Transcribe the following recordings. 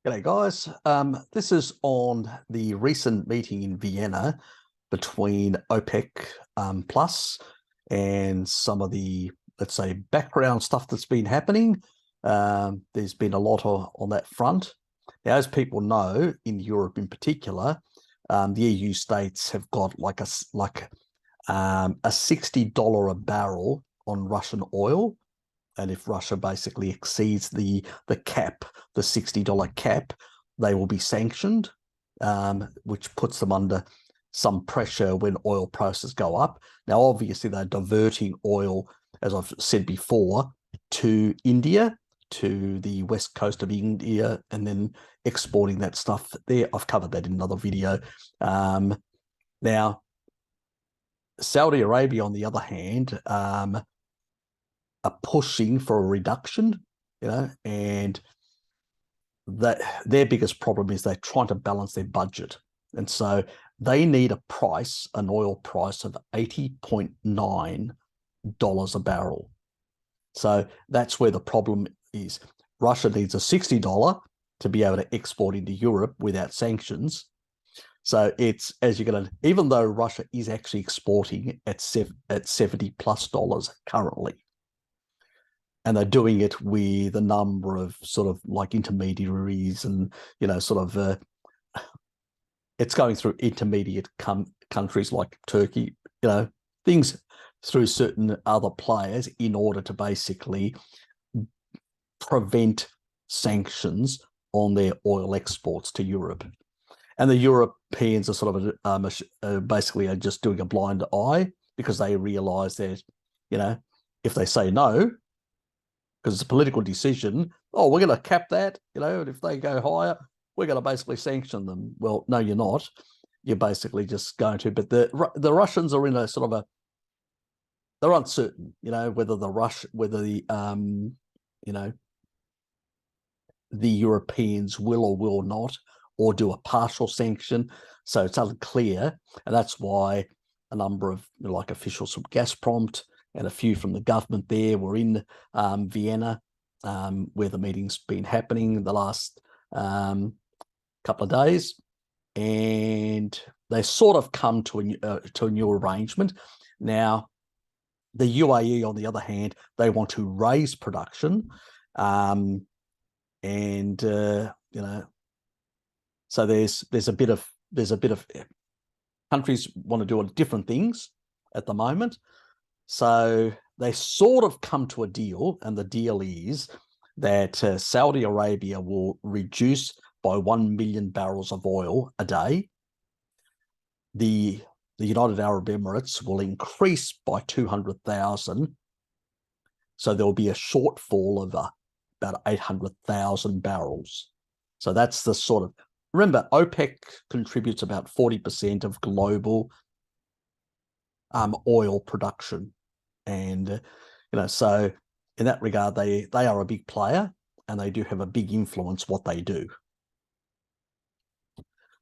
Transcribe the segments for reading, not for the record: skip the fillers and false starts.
G'day guys. This is on the recent meeting in Vienna between OPEC Plus and some of the, let's say, background stuff that's been happening. There's been a lot on that front. Now, as people know, in Europe in particular, the EU states have got like a $60 a barrel on Russian oil. And if Russia basically exceeds the cap, the $60 cap, they will be sanctioned, which puts them under some pressure when oil prices go up. Now, obviously, they're diverting oil, as I've said before, to India, to the west coast of India, and then exporting that stuff there. I've covered that in another video. Now, Saudi Arabia, on the other hand, are pushing for a reduction, and that their biggest problem is they're trying to balance their budget. And so they need an oil price of $80.9 a barrel. So that's where the problem is. Russia needs a $60 to be able to export into Europe without sanctions. So it's, as you're going to, even though Russia is actually exporting at $70+ currently, and they're doing it with a number of sort of like intermediaries and, it's going through intermediate countries like Turkey, things through certain other players in order to basically prevent sanctions on their oil exports to Europe. And the Europeans are sort of basically are just doing a blind eye because they realize that, if they say no, because it's a political decision, we're going to cap that, and if they go higher, we're going to basically sanction them. Well, no, you're not. You're basically just going to. But the Russians are in a sort of they're uncertain, whether the Europeans will or will not, or do a partial sanction. So it's unclear, and that's why a number of officials from Gazprom and a few from the government there were in Vienna, where the meeting's been happening the last couple of days, and they sort of come to a new arrangement. Now, the UAE, on the other hand, they want to raise production, so there's a bit of countries want to do different things at the moment. So they sort of come to a deal, and the deal is that Saudi Arabia will reduce by 1 million barrels of oil a day. The United Arab Emirates will increase by 200,000. So there will be a shortfall of about 800,000 barrels. So that's the sort of, remember, OPEC contributes about 40% of global oil production. And, so in that regard, they are a big player, and they do have a big influence what they do.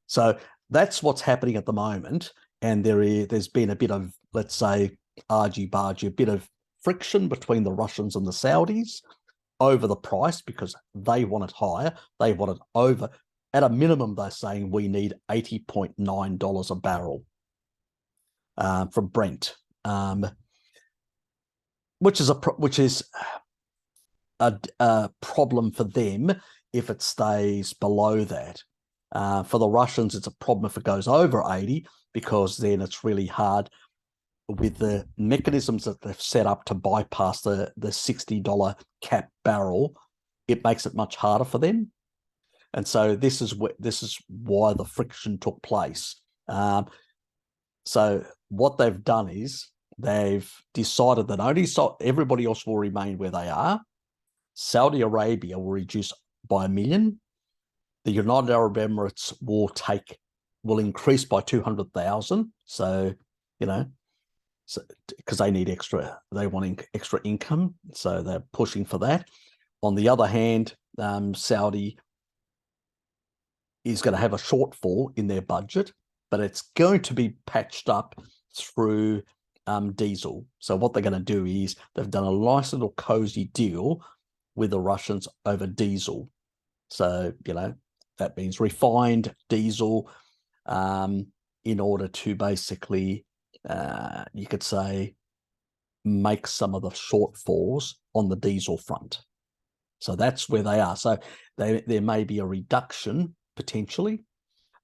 So that's what's happening at the moment. And there's been a bit of, let's say, argy-bargy, a bit of friction between the Russians and the Saudis over the price, because they want it higher. They want it over. At a minimum, they're saying we need $80.9 a barrel from Brent. Which is a problem for them if it stays below that. For the Russians, it's a problem if it goes over 80, because then it's really hard with the mechanisms that they've set up to bypass the $60 cap barrel. It makes it much harder for them. And so this is why the friction took place. So what they've done is, they've decided that everybody else will remain where they are. Saudi Arabia will reduce by 1 million. The United Arab Emirates will increase by 200,000. So, because they need they want extra income. So they're pushing for that. On the other hand, Saudi is going to have a shortfall in their budget, but it's going to be patched up through diesel. So what they're going to do is they've done a nice little cozy deal with the Russians over diesel. So, that means refined diesel, in order to basically, you could say, make some of the shortfalls on the diesel front. So that's where they are. So there may be a reduction potentially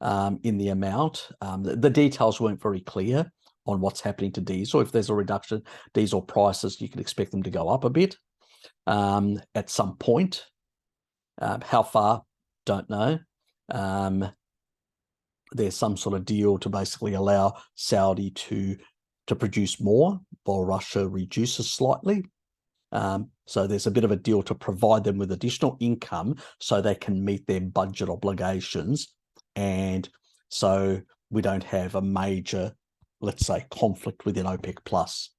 in the amount. The details weren't very clear on what's happening to diesel. If there's a reduction, diesel prices, you can expect them to go up a bit at some point. How far? Don't know. There's some sort of deal to basically allow Saudi to produce more while Russia reduces slightly. So there's a bit of a deal to provide them with additional income so they can meet their budget obligations. And so we don't have a major, let's say, conflict within OPEC plus.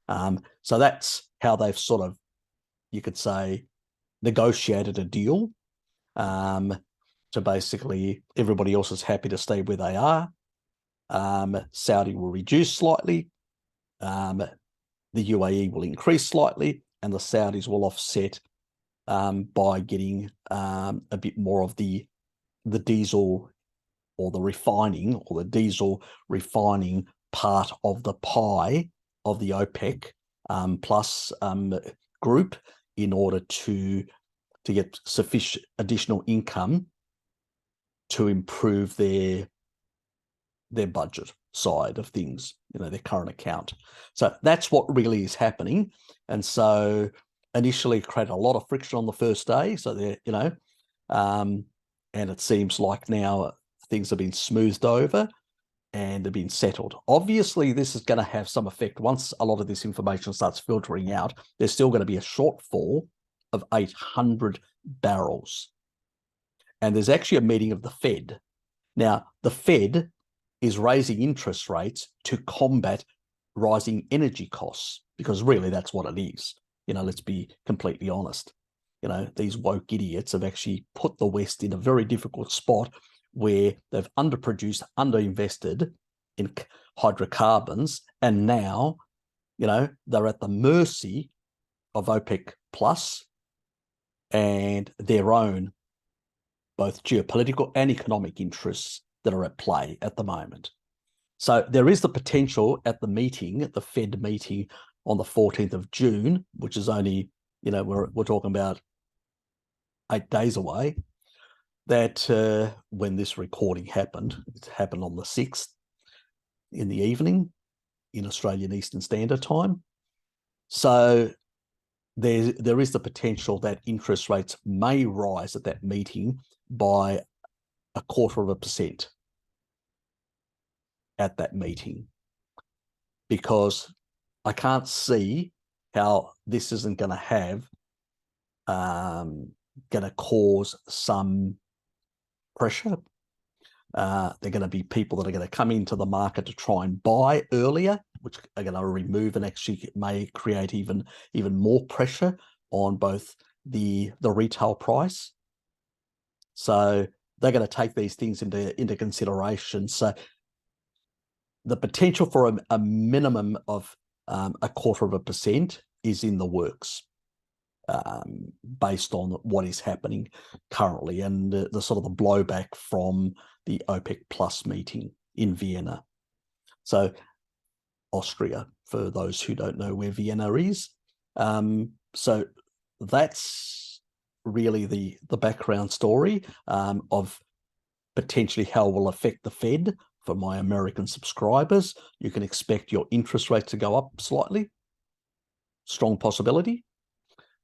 So that's how they've sort of, you could say, negotiated a deal to basically everybody else is happy to stay where they are. Saudi will reduce slightly. The UAE will increase slightly, and the Saudis will offset by getting a bit more of the diesel or the refining or the diesel refining part of the pie of the OPEC plus group in order to get sufficient additional income to improve their budget side of things, their current account. So that's what really is happening. And so initially created a lot of friction on the first day. So and it seems like now things have been smoothed over and have been settled. Obviously, this is going to have some effect once a lot of this information starts filtering out. There's still going to be a shortfall of 800 barrels. And there's actually a meeting of the Fed. Now, the Fed is raising interest rates to combat rising energy costs, because really that's what it is. Let's be completely honest. These woke idiots have actually put the West in a very difficult spot where they've underproduced, underinvested in hydrocarbons, and now, they're at the mercy of OPEC plus and their own both geopolitical and economic interests that are at play at the moment. So there is the potential at the meeting, at the Fed meeting on the 14th of June, which is only, we're talking about 8 days away, that when this recording happened, it happened on the 6th in the evening in Australian Eastern Standard Time. So there is the potential that interest rates may rise at that meeting by 0.25% at that meeting, because I can't see how this isn't going to have going to cause some pressure. There are going to be people that are going to come into the market to try and buy earlier, which are going to remove and actually may create even more pressure on both the retail price. So they're going to take these things into consideration. So the potential for a minimum of 0.25% is in the works, based on what is happening currently and the sort of the blowback from the OPEC plus meeting in Vienna. So Austria, for those who don't know where Vienna is. So that's really the background story of potentially how it will affect the Fed. For my American subscribers, you can expect your interest rate to go up slightly. Strong possibility.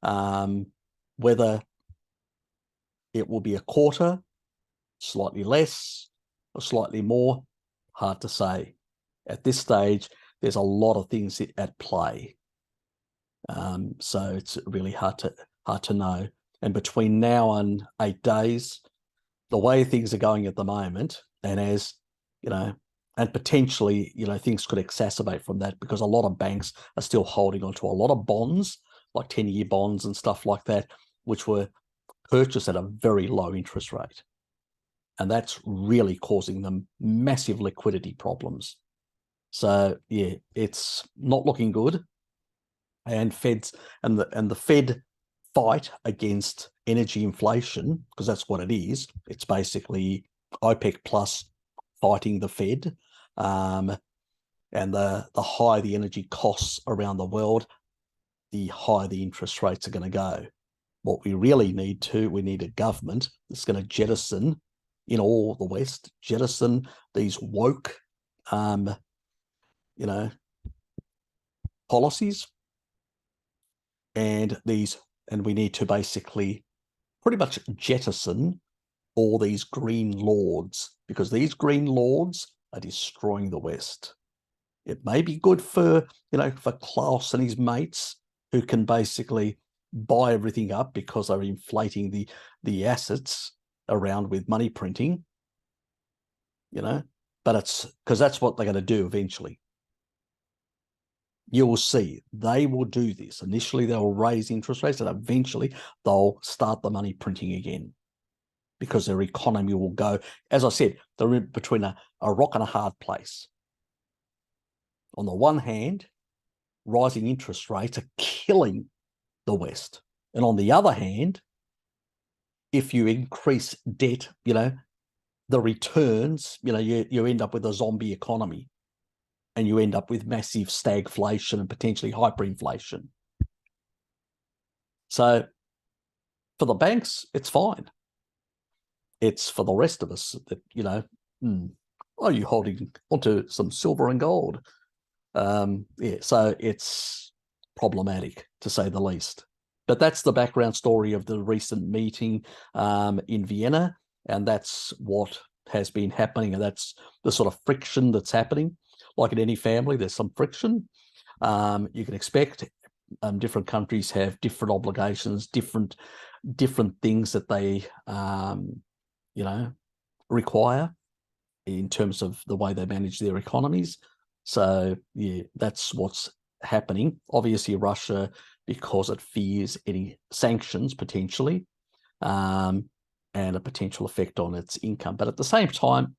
Whether it will be a quarter, slightly less, or slightly more, hard to say. At this stage, there's a lot of things at play. So it's really hard to know. And between now and 8 days, the way things are going at the moment, and as and potentially, things could exacerbate from that, because a lot of banks are still holding onto a lot of bonds, like 10-year bonds and stuff like that, which were purchased at a very low interest rate. And that's really causing them massive liquidity problems. So yeah, it's not looking good. And the Fed fight against energy inflation, because that's what it is. It's basically OPEC plus fighting the Fed. And the higher the energy costs around the world, the higher the interest rates are going to go. What we really need we need a government that's going to jettison, in all the West, jettison these woke, policies, and we need to basically pretty much jettison all these green lords, because these green lords are destroying the West. It may be good for Klaus and his mates, who can basically buy everything up because they're inflating the assets around with money printing, but it's because that's what they're going to do eventually. You will see they will do this. Initially, they'll raise interest rates, and eventually they'll start the money printing again, because their economy will go, as I said, they're in between a rock and a hard place. On the one hand, rising interest rates are killing the West. And on the other hand, if you increase debt, the returns, you end up with a zombie economy, and you end up with massive stagflation and potentially hyperinflation. So for the banks, it's fine. It's for the rest of us that, are you holding onto some silver and gold? So it's problematic, to say the least. But that's the background story of the recent meeting in Vienna, and that's what has been happening, and that's the sort of friction that's happening. Like in any family, there's some friction. You can expect different countries have different obligations, different things that they require in terms of the way they manage their economies. So yeah, that's what's happening. Obviously, Russia, because it fears any sanctions potentially, and a potential effect on its income. But at the same time,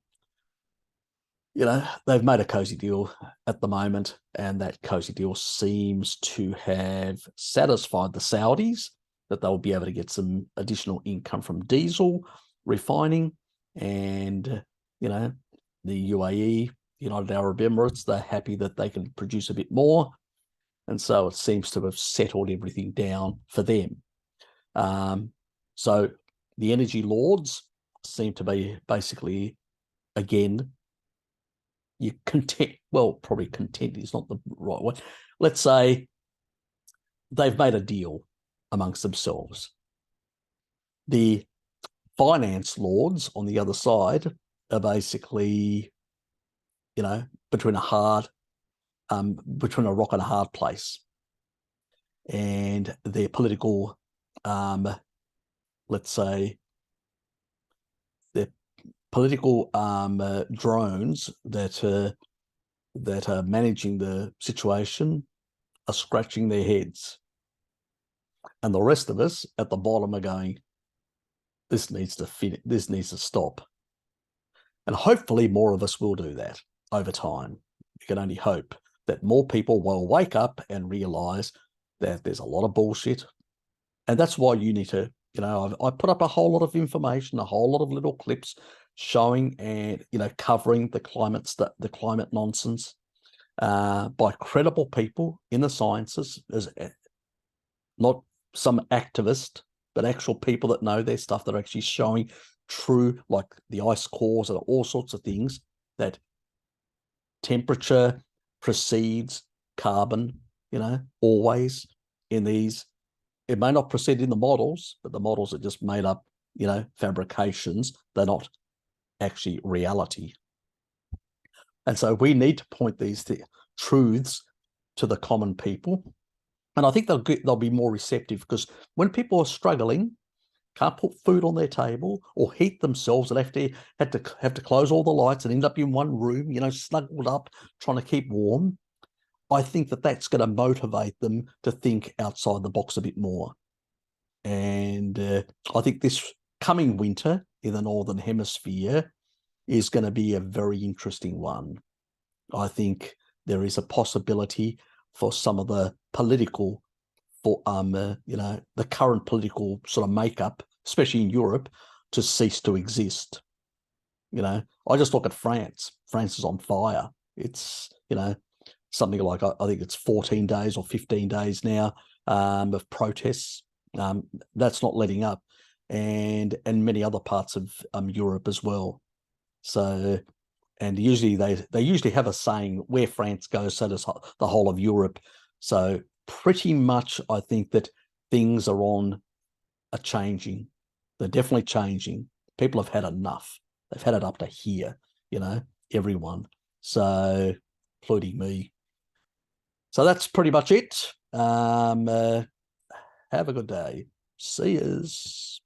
they've made a cozy deal at the moment, and that cozy deal seems to have satisfied the Saudis that they'll be able to get some additional income from diesel refining, and the UAE, United Arab Emirates, they're happy that they can produce a bit more, and so it seems to have settled everything down for them. So the energy lords seem to be basically, again, you content, well, probably content is not the right word. Let's say they've made a deal amongst themselves. The finance lords on the other side are basically, between a rock and a hard place. And their political, let's say, their political drones that are managing the situation are scratching their heads, and the rest of us at the bottom are going, this needs to stop. And hopefully more of us will do that over time. We can only hope that more people will wake up and realize that there's a lot of bullshit. And that's why you need to, I put up a whole lot of information, a whole lot of little clips showing and, covering the climate nonsense by credible people in the sciences, as not some activist, but actual people that know their stuff, that are actually showing true, like the ice cores and all sorts of things, that temperature precedes carbon, always in these. It may not precede in the models, but the models are just made up, fabrications. They're not actually reality. And so we need to point these truths to the common people. And I think they'll be more receptive, because when people are struggling, can't put food on their table or heat themselves, and have to close all the lights and end up in one room, snuggled up, trying to keep warm, I think that that's going to motivate them to think outside the box a bit more. And I think this coming winter in the Northern Hemisphere is going to be a very interesting one. I think there is a possibility for some of the political for the current political sort of makeup, especially in Europe, to cease to exist. I just look at France. France is on fire. It's something like I think it's 14 days or 15 days now of protests. That's not letting up, and many other parts of Europe as well. So, and usually they usually have a saying, where France goes, so does the whole of Europe. So pretty much, I think that things are changing. They're definitely changing. People have had enough. They've had it up to here, everyone. So, including me. So that's pretty much it. Have a good day. See yous.